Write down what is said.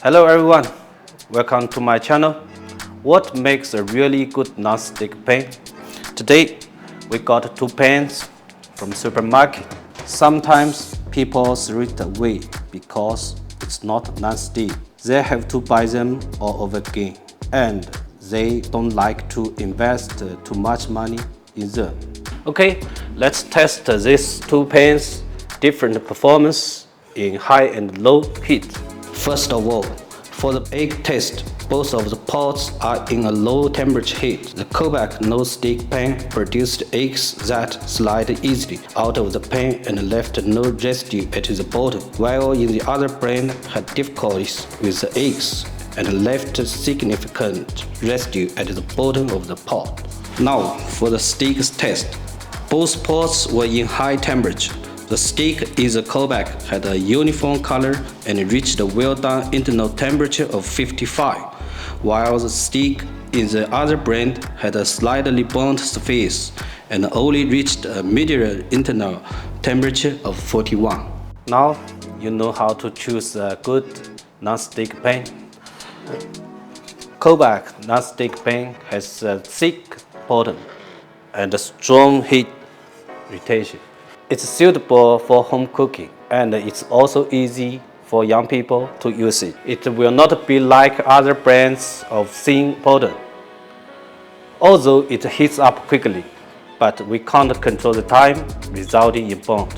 Hello everyone, welcome to my channel. What makes a really good non-stick pan? Today we got two pans from supermarket. Sometimes people throw it away because it's not non-stick. They have to buy them all over again and they don't like to invest too much money in them. Okay, let's test these two pans, different performance in high and low heat. First of all, for the egg test, both of the pots are in a low temperature heat. The Kobach no-stick pan produced eggs that slide easily out of the pan and left no residue at the bottom, while in the other brand had difficulties with the eggs and left significant residue at the bottom of the pot. Now for the sticks test. Both pots were in high temperature. The stick in the Kobach had a uniform color and reached a well-done internal temperature of 55, while the stick in the other brand had a slightly burnt surface and only reached a medium internal temperature of 41. Now you know how to choose a good non-stick pan. Kobach non-stick pan has a thick bottom and a strong heat retention. It's suitable for home cooking and it's also easy for young people to use it. It will not be like other brands of thin bottom. Although it heats up quickly, but we can't control the time, resulting in burnt.